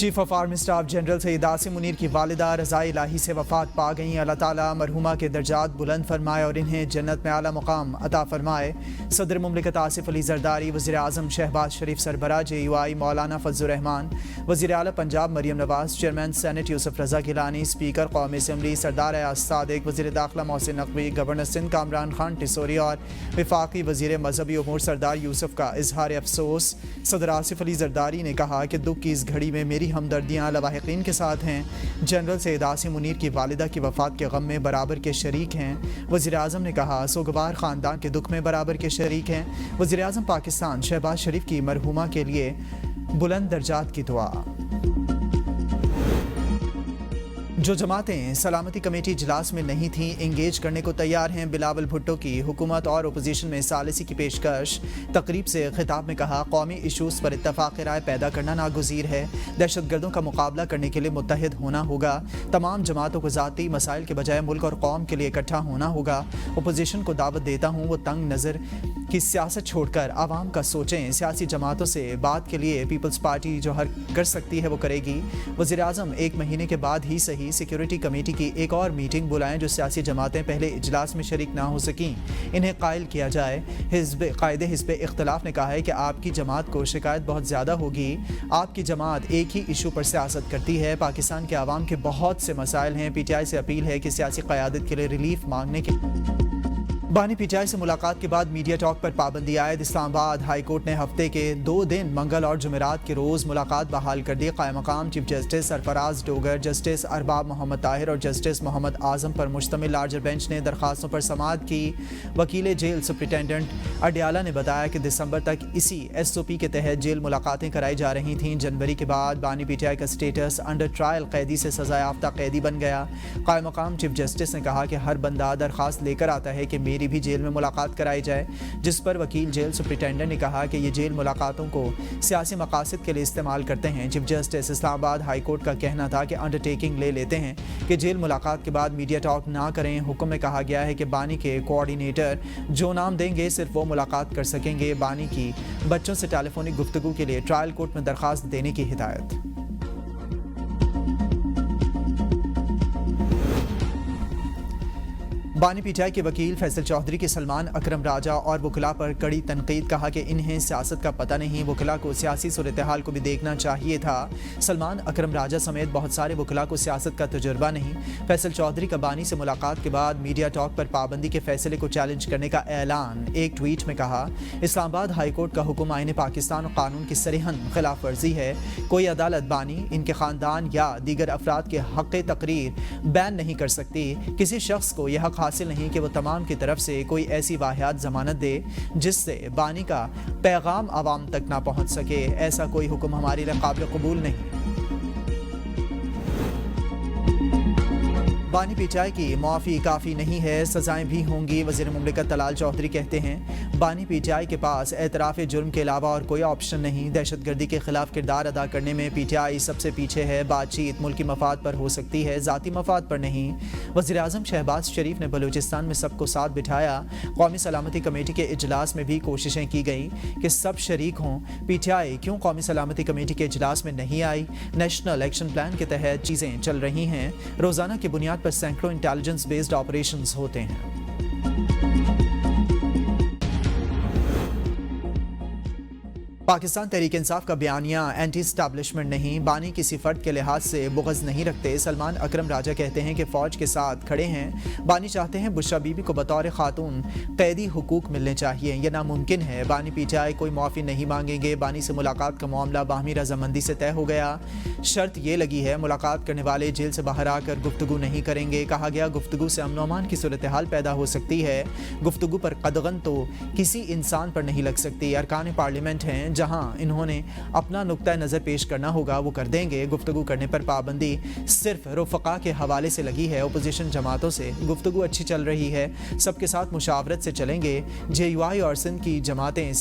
Chief of army staff general Syed Asim Munir की वालिदा रज़ाए इलाही से वफ़ात पा गईं। अल्लाह ताला मरहुमा के दर्जात बुलंद फरमाए और इन्हें जन्नत में आला मुकाम अता फरमाए। सदर मुमलिकत आसिफ अली जरदारी, वज़ीर आज़म शहबाज शरीफ सरबरा JUI मौलाना फजलुर रहमान, वज़ीर आला पंजाब मरियम नवाज, चेयरमैन सेनेट यूसुफ रज़ा गिलानी, स्पीकर कौमी असम्बली सरदार अयाज सादिक, वज़ीर दाखिला मोहसिन नकवी, गवर्नर सिंध कामरान खान टिसोरी और वफाकी वज़ीर मजहबी उमूर सरदार यूसुफ का इजहार अफसोस। सदर आसिफ अली जरदारी ने कहा कि दुख की इस घड़ी में मेरी हमदर्दियाँ लवाहिकीन के साथ हैं। जनरल सैयद आसिम मुनीर की वालिदा की वफ़ात के गम में बराबर के शरीक हैं। वज़ीर आज़म ने कहा सोगवार ख़ानदान के दुख में बराबर के शरीक हैं। वज़ीर आज़म पाकिस्तान शहबाज शरीफ की मरहुमा के लिए बुलंद दर्जात की दुआ। जो जमातें सलामती कमेटी इजलास में नहीं थीं इंगेज करने को तैयार हैं। बिलावल भुट्टो की हुकूमत और अपोजिशन में सालिसी की पेशकश। तकरीब से खिताब में कहा कौमी इशूज़ पर इत्तफ़ाक़ राय पैदा करना नागुज़ीर है। दहशत गर्दों का मुकाबला करने के लिए मुत्तहिद होना होगा। तमाम जमातों को ज़ाती मसाइल के बजाय मुल्क और कौम के लिए इकट्ठा होना होगा। अपोजिशन को दावत देता हूँ वो तंग नज़र की सियासत छोड़कर आवाम का सोचें। सियासी जमातों से बात के लिए पीपल्स पार्टी जो हर कर सकती है वो करेगी। वज़ीर आज़म 1 महीने के बाद ही सही सिक्योरिटी कमेटी की एक और मीटिंग बुलाएं। जो सियासी जमातें पहले इजलास में शरीक ना हो सकीं इन्हें कायल किया जाए। कायदे हिज़्ब इख्तिलाफ ने कहा है कि आपकी जमात को शिकायत बहुत ज़्यादा होगी। आपकी जमात एक ही इशू पर सियासत करती है। पाकिस्तान के आवाम के बहुत से मसाइल हैं। PTI से अपील है कि सियासी क़यादत के लिए रिलीफ मांगने के बानी PTI से मुलाकात के बाद मीडिया टॉक पर पाबंदी आयद। इस्लामाबाद हाई कोर्ट ने हफ्ते के 2 दिन मंगल और जुमेरात के रोज़ मुलाकात बहाल कर दी। कायम मकाम chief justice Sarfaraz Dogar, justice Arbab Mohammad Tahir और जस्टिस मोहम्मद आज़म पर मुश्तमिल लार्जर बेंच ने दरखास्तों पर समाअत की। वकील जेल सुप्रिटेंडेंट अडियाला ने बताया कि दिसंबर तक इसी SOP के तहत जेल मुलाकातें कराई जा रही थीं। जनवरी के बाद बानी PTI का स्टेटस अंडर ट्रायल कैदी से सज़ा याफ्ता कैदी बन गया। कायम मकाम चीफ जस्टिस ने कहा कि हर बंदा दरखास्त लेकर आता है कि मेरी भी जेल में मुलाकात कराई जाए, जिस पर वकील जेल सुप्रिटेंडेंट ने कहा कि ये जेल मुलाकातों को सियासी मकासद के लिए इस्तेमाल करते हैं। Chief justice Islamabad high court का कहना था कि अंडरटेकिंग ले लेते हैं कि जेल मुलाकात के बाद मीडिया टॉक ना करें। हुक्म में कहा गया है कि बानी के कोऑर्डिनेटर जो नाम देंगे सिर्फ वो मुलाकात कर सकेंगे। बानी की बच्चों से टेलीफोनिक गुफ्तगू के लिए ट्रायल कोर्ट में दरखास्त देने की हिदायत। बानी PTI के वकील फैसल चौधरी के सलमान अकरम राजा और वकला पर कड़ी तनकीद। कहा कि इन्हें सियासत का पता नहीं, वकला को सियासी सूरत हाल को भी देखना चाहिए था। सलमान अकरम राजा समेत बहुत सारे वकला को सियासत का तजुर्बा नहीं। फैसल चौधरी का बानी से मुलाकात के बाद मीडिया टॉक पर पाबंदी के फैसले को चैलेंज करने का ऐलान। एक ट्वीट में कहा इस्लामाबाद हाई कोर्ट का हुक्म आईन पाकिस्तान और कानून की सरीहन खिलाफ वर्जी है। कोई अदालत बानी, इनके ख़ानदान या दीगर अफराद के हक़ तकरीर बैन नहीं कर सकती। किसी शख्स को यह हक़ हासिल नहीं कि वो तमाम की तरफ से कोई ऐसी वाहियात जमानत दे जिससे बानी का पैगाम आवाम तक ना पहुंच सके। ऐसा कोई हुक्म हमारे लिए काबिल कबूल नहीं। बानी PTI की माफ़ी काफ़ी नहीं है, सज़ाएं भी होंगी। वज़ीर मुमलिकत तलाल चौधरी कहते हैं बानी PTI के पास एतराफ़ जुर्म के अलावा और कोई ऑप्शन नहीं। दहशत गर्दी के ख़िलाफ़ किरदार अदा करने में PTI सबसे पीछे है। बातचीत मुल्की मफाद पर हो सकती है, ज़ाती मफाद पर नहीं। वज़ीर आज़म शहबाज शरीफ ने बलूचिस्तान में सबको साथ बिठाया। कौमी सलामती कमेटी के इजलास में भी कोशिशें की गई कि सब शरीक हों। PTI क्यों कौमी सलामती कमेटी के इजलास में नहीं आई? नेशनल एक्शन प्लान के तहत चीज़ें चल रही हैं। रोज़ाना की बुनियाद पर सैकड़ों इंटेलिजेंस बेस्ड ऑपरेशंस होते हैं। पाकिस्तान तहरीक इंसाफ का बयानिया एंटी एस्टैब्लिशमेंट नहीं। बानी किसी फ़र्द के लिहाज से बुग़्ज़ नहीं रखते। सलमान अकरम राजा कहते हैं कि फ़ौज के साथ खड़े हैं। बानी चाहते हैं बुशरा बीबी को बतौर खातून कैदी हुकूक मिलने चाहिए। यह नामुमकिन है। बानी PTI कोई माफ़ी नहीं मांगेंगे। बानी से मुलाकात का मामला बाहमी रजामंदी से तय हो गया। शर्त ये लगी है मुलाकात करने वाले जेल से बाहर आकर गुफ्तगू नहीं करेंगे। कहा गया गुफ्तगू से अमन अमान की सूरत हाल पैदा हो सकती है। गुफ्तगू पर कदगन तो किसी इंसान पर नहीं लग सकती। अरकान पार्लियामेंट हैं, जहां इन्होंने अपना नुक्ता नज़र पेश करना होगा वो कर देंगे। गुफ्तगू करने पर पाबंदी सिर्फ रुफ़क़ा के हवाले से लगी है। अपोजिशन जमातों से गुफ्तगू अच्छी चल रही है, सबके साथ मुशावरत से चलेंगे। JUI और सिंध की जमातें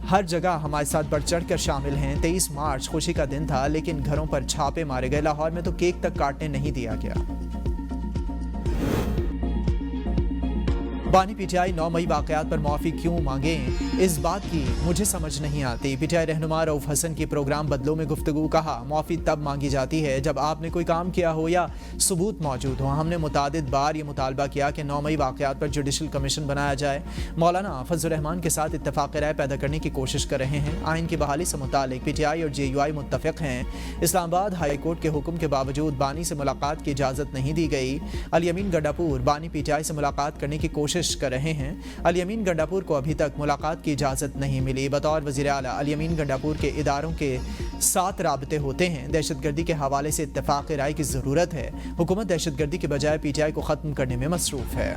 हर जगह हमारे साथ बढ़ चढ़ कर शामिल हैं। 23 मार्च खुशी का दिन था, लेकिन घरों पर छापे मारे गए। लाहौर में तो केक तक काटने नहीं दिया गया। बानी पीटीआई 9 मई वाकयात पर माफ़ी क्यों मांगें, इस बात की मुझे समझ नहीं आती। पीटीआई रहनुमा रऊफ हसन की प्रोग्राम बदलों में गुफ्तगू। कहा, माफ़ी तब मांगी जाती है जब आपने कोई काम किया हो या सबूत मौजूद हो। हमने मुतादिद बार ये मुतालबा किया कि 9 मई वाकयात पर जुडिशल कमीशन बनाया जाए। मौलाना फजल रहमान के साथ इत्तफाक राय पैदा करने की कोशिश कर रहे हैं। आइन की बहाली से मुतालिक पीटीआई और जेयूआई मुत्तफिक हैं। इस्लामाबाद हाई कोर्ट के हुक्म के बावजूद बानी से मुलाकात की इजाज़त नहीं दी गई। अली अमीन गंडापुर बानी पीटीआई से मुलाकात करने की कोशिश कर रहे हैं। अली अमीन गंडापुर को अभी तक मुलाकात की इजाज़त नहीं मिली। बतौर वज़ीर आला अली अमीन गंडापुर के इदारों के साथ राबते होते हैं। दहशतगर्दी के हवाले से इत्तफाक राय की ज़रूरत है। हुकूमत दहशतगर्दी के बजाय पीटीआई को ख़त्म करने में मसरूफ़ है।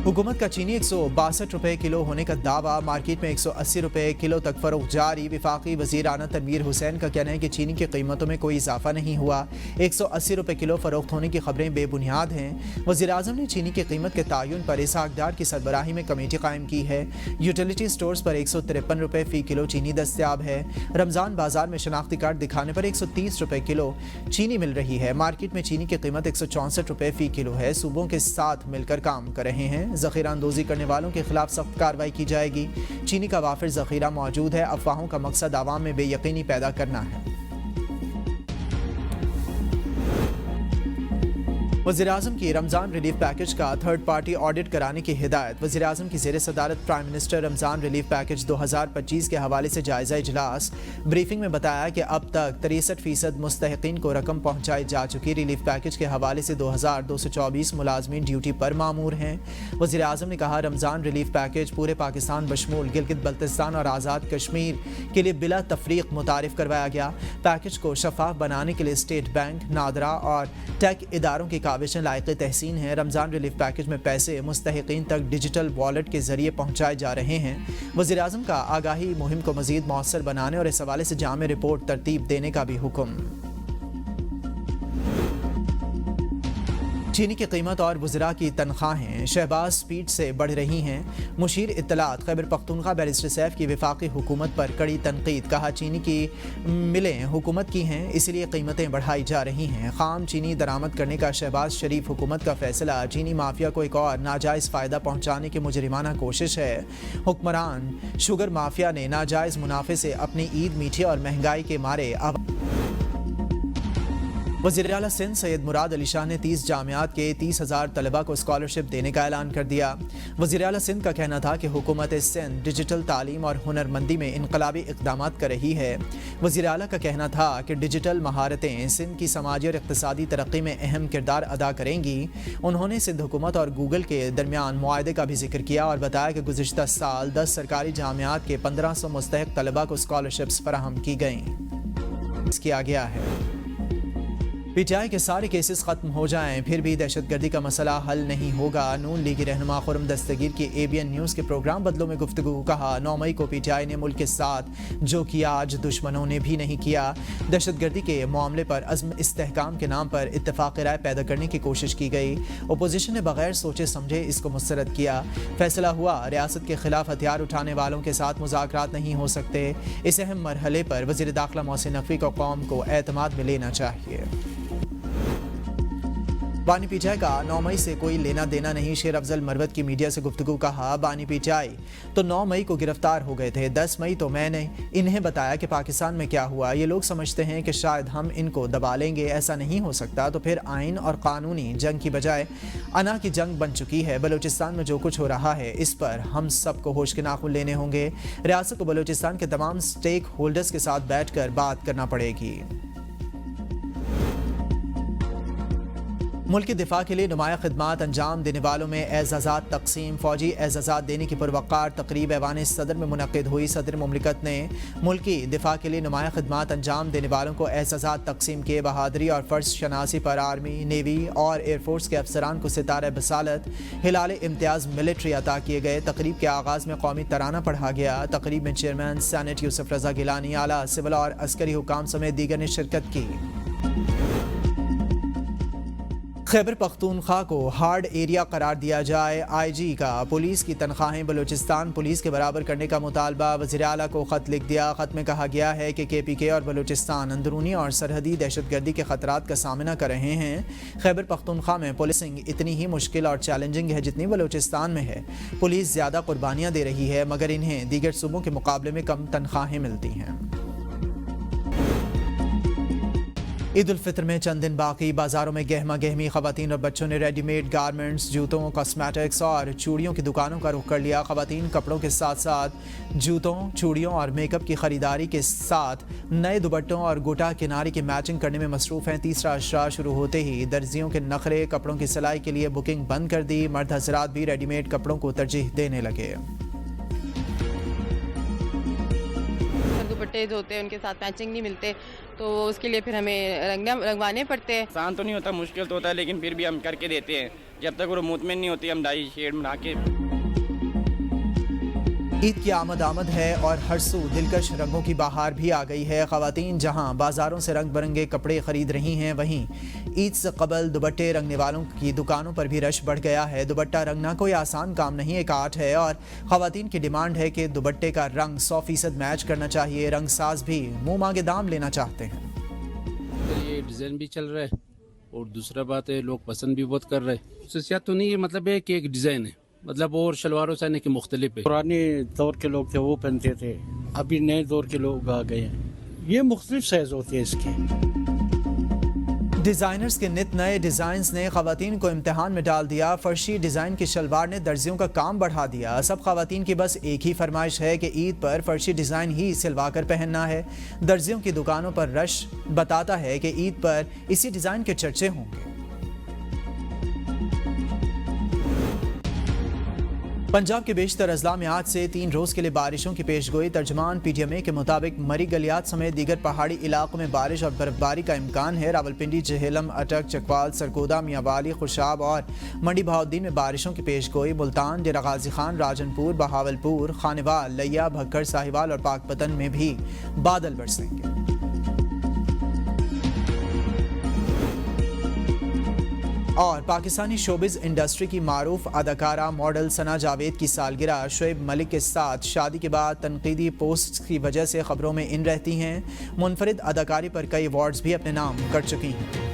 हुकूमत का चीनी 162 रुपये किलो होने का दावा, मार्केट में 180 रुपये किलो तक फरोख्त जारी। वफाकी वज़ीर आना तनवीर हुसैन का कहना है कि चीनी की कीमतों में कोई इजाफा नहीं हुआ। 180 रुपये किलो फरोख्त होने की खबरें बेबुनियाद हैं। वज़ीर आज़म ने चीनी की कीमत के तयन पर इसहाक डार की सरबराही में कमेटी कायम की है। यूटिलिटी स्टोर्स पर 153 रुपये फ़ी किलो चीनी दस्तियाब है। रमज़ान बाजार में शनाख्ती कार्ड दिखाने पर 130 रुपये किलो चीनी मिल रही है। मार्केट में चीनी की कीमत 164 रुपये फ़ी किलो है। सूबों के साथ मिलकर काम कर रहे हैं। ज़ख़ीरा अंदोज़ी करने वालों के खिलाफ सख्त कार्रवाई की जाएगी। चीनी का वाफिर ज़ख़ीरा मौजूद है। अफवाहों का मकसद आवाम में बेयकीनी पैदा करना है। वज़ीर-ए-आज़म की रमज़ान रिलीफ पैकेज का थर्ड पार्टी ऑडिट कराने की हिदायत। वज़ीर-ए-आज़म की ज़ेर सदारत prime minister Ramzan relief package 2025 के हवाले से जायज़ा इजलास। ब्रीफिंग में बताया कि अब तक 63% मुस्तहिकीन को रकम पहुँचाई जा चुकी। रिलीफ पैकेज के हवाले से 2224 मुलाजमीन ड्यूटी पर मामूर हैं। वज़ीर-ए-आज़म ने कहा, रमज़ान रिलीफ पैकेज पूरे पाकिस्तान बशमूल गिलगित बल्तिस्तान और आज़ाद कश्मीर के लिए बिला तफरीक मुतारिफ करवाया गया। पैकेज को शफाफ बनाने के लिए स्टेट बैंक, नादरा और टेक इदारों की काविशें लायक़े तहसीन हैं। रमज़ान रिलीफ पैकेज में पैसे मुस्तहिकीन तक डिजिटल वॉलेट के जरिए पहुँचाए जा रहे हैं। वज़ीर-ए-आज़म का आगाही मुहिम को मज़ीद मौसर बनाने और इस हवाले से जामे रिपोर्ट तरतीब देने का भी हुक्म। चीनी की कीमत और वज़रा की तनख्वाहें शहबाज स्पीड से बढ़ रही हैं। मुशीर इत्तलात खैबर पख्तूनख्वा बैरिस्टर सैफ की वफाकी हुकूमत पर कड़ी तनकीद। कहा, चीनी की मिलें हुकूमत की हैं, इसलिए कीमतें बढ़ाई जा रही हैं। खाम चीनी दरामद करने का शहबाज शरीफ हुकूमत का फैसला चीनी माफिया को एक और नाजायज़ फ़ायदा पहुँचाने की मुजरिमाना कोशिश है। हुक्मरान शुगर माफिया ने नाजायज़ मुनाफे से अपनी ईद मीठी और महंगाई के मारे वज़ीर आला सिंध सैयद मुराद अली शाह ने 30 जामियात के 30,000 तलबा को स्कॉलरशिप देने का ऐलान कर दिया। वज़ीर आला सिंध का कहना था कि हुकूमत सिंध डिजिटल तालीम और हुनरमंदी में इनकलाबी इक़दामात कर रही है। वज़ीर आला का कहना था कि डिजिटल महारतें सिंध की समाजी और इक़्तिसादी तरक्की में अहम किरदार अदा करेंगी। उन्होंने सिंध हुकूमत और गूगल के दरमियान मुआहदे का भी जिक्र किया और बताया कि गुज़िश्ता साल 10 सरकारी जामियात के 1500 मुस्तहिक तलबा को स्कॉलरशिप्स फराहम की गईं। किया गया है। पीटीआई के सारे केसेस खत्म हो जाएं फिर भी दहशतगर्दी का मसला हल नहीं होगा। नून लीगी रहनुमा खुर्रम दस्तगीर की ABN न्यूज़ के प्रोग्राम बदलों में गुफ्तगू। कहा, 9 मई को पीटीआई ने मुल्क के साथ जो किया आज दुश्मनों ने भी नहीं किया। दहशतगर्दी के मामले पर अज़्म इस्तेहकाम के नाम पर इत्तफाक राय पैदा करने की कोशिश की गई। अपोजिशन ने बगैर सोचे समझे इसको मुस्तरद किया। फैसला हुआ, रियासत के खिलाफ हथियार उठाने वालों के साथ मुज़ाकरात नहीं हो सकते। इस अहम मरहले पर वज़ीर दाखिला मोहसिन नकवी को कौम को एतमाद में लेना चाहिए। बानी पीटीआई का 9 मई से कोई लेना देना नहीं। शेर अफजल मरवत की मीडिया से गुफ्तगू। कहा, बानी पीटीआई तो 9 मई को गिरफ्तार हो गए थे। 10 मई तो मैंने इन्हें बताया कि पाकिस्तान में क्या हुआ। ये लोग समझते हैं कि शायद हम इनको दबा लेंगे, ऐसा नहीं हो सकता। तो फिर आइन और कानूनी जंग की बजाय अना की जंग बन चुकी है। बलूचिस्तान में जो कुछ हो रहा है इस पर हम सबको होश के नाखून लेने होंगे। रियासत को बलूचिस्तान के तमाम स्टेक होल्डर्स के साथ बैठ कर बात करना पड़ेगी। मुल्क के दिफा के लिए नुमाया खिदमात अंजाम देने वालों में एजाज़ात तकसीम। फौजी एजाज़ात देने की पुरवक़ार तकरीब ऐवान सदर में मुनक़िद हुई। सदर मुमलिकत ने मुल्की दिफा के लिए नुमाया खिदमात अंजाम देने वालों को एजाज़ात तकसीम किए। बहादरी और फ़र्ज शनासी पर आर्मी, नेवी और एयरफोर्स के अफसरान को सितारे बसालत, हिलाल इम्तियाज़ मिलिट्री अता किए गए। तकरीब के आगाज़ में कौमी तराना पढ़ा गया। तकरीब में चेयरमैन सेनेट यूसुफ रज़ा गिलानी, आला सिविल और अस्करी हुकाम समेत दीगर ने शिरकत की। खैबर पख्तूनख्वा को हार्ड एरिया करार दिया जाए। आईजी का पुलिस की तनख्वाहें बलूचिस्तान पुलिस के बराबर करने का मुतालबा। वज़ीर आला को ख़त लिख दिया। ख़त में कहा गया है कि KPK और बलूचिस्तान अंदरूनी और सरहदी दहशतगर्दी के ख़तरात का सामना कर रहे हैं। खैबर पख्तूनख्वा में पुलिसिंग इतनी ही मुश्किल और चैलेंजिंग है जितनी बलूचिस्तान में है। पुलिस ज़्यादा कुर्बानियाँ दे रही है मगर इन्हें दीगर सूबों के मुकाबले में कम तनख्वाहें मिलती हैं। ईद उल फितर में चंद दिन बाकी। बाजारों में गहमा गहमी। खवातीन और बच्चों ने रेडीमेड गारमेंट्स, जूतों, कॉस्मेटिक्स और चूड़ियों की दुकानों का रुख कर लिया। खवातीन कपड़ों के साथ साथ जूतों, चूड़ियों और मेकअप की खरीदारी के साथ नए दुपट्टों और गोटा किनारी की मैचिंग करने में मसरूफ़ हैं। तीसरा अशरा शुरू होते ही दर्जियों के नखरे। कपड़ों की सिलाई के लिए बुकिंग बंद कर दी। मर्द हजरात भी रेडीमेड कपड़ों को तरजीह देने लगे। दुपट्टे जो होते हैं उनके साथ मैचिंग नहीं मिलते, तो उसके लिए फिर हमें रंगवाने पड़ते हैं। आसान तो नहीं होता, मुश्किल तो होता है, लेकिन फिर भी हम करके देते हैं। जब तक वो मुतमिन नहीं होती हम डाई शेड बना के। ईद की आमद है और हर सू दिलकश रंगों की बहार भी आ गई है। ख़वातीन जहां बाज़ारों से रंग बिरंगे कपड़े ख़रीद रही हैं, वहीं ईद से कबल दुपट्टे रंगने वालों की दुकानों पर भी रश बढ़ गया है। दुपट्टा रंगना कोई आसान काम नहीं, एक आर्ट है और ख़वातीन की डिमांड है कि दुपट्टे का रंग 100% मैच करना चाहिए। रंग साज भी मुँह मांगे दाम लेना चाहते हैं। ये डिज़ाइन भी चल रहा है और दूसरा बात है लोग पसंद भी बहुत कर रहे हैं। खसूसियत तो नहीं है, मतलब है कि एक डिज़ाइन है, मतलब और शलवारों से के मुख्तलिफ है। पुराने दौर के लोग थे वो पहनते थे, अभी नए दौर के लोग आ गए हैं। ये मुख्तलिफ साइज होते हैं इसके। डिज़ाइनर्स के नित नए डिज़ाइंस ने ख़वातीन को इम्तिहान में डाल दिया। फर्शी डिज़ाइन की शलवार ने दर्जियों का काम बढ़ा दिया। सब ख़वातीन की बस एक ही फरमाइश है कि ईद पर फर्शी डिज़ाइन ही सिलवा कर पहनना है। दर्जियों की दुकानों पर रश बताता है कि ईद पर इसी डिज़ाइन के चर्चे होंगे। पंजाब के बेशतर अजला में आज से 3 रोज़ के लिए बारिशों की पेशगोई। तर्जमान PTMA के मुताबिक मरी गलियात समेत दीगर पहाड़ी इलाकों में बारिश और बर्फबारी का इम्कान है। रावलपिंडी, जहेलम, अटक, चकवाल, सरगोदा, मियांवाली, खुशाब और मंडी बहाउद्दीन में बारिशों की पेशगोई। मुल्तान, डेरा गाजी खान, राजनपुर, बहावलपुर, खानेवाल, लिया, भक्कर, साहिवाल और पाकपतन में भी बादल बरसेंगे। और पाकिस्तानी शोबिज़ इंडस्ट्री की मारूफ अदाकारा मॉडल सना जावेद की सालगिरह। शुएब मलिक के साथ शादी के बाद तनकीदी पोस्ट की वजह से खबरों में इन रहती हैं। मुनफरिद अदाकारी पर कई अवार्ड्स भी अपने नाम कर चुकी हैं।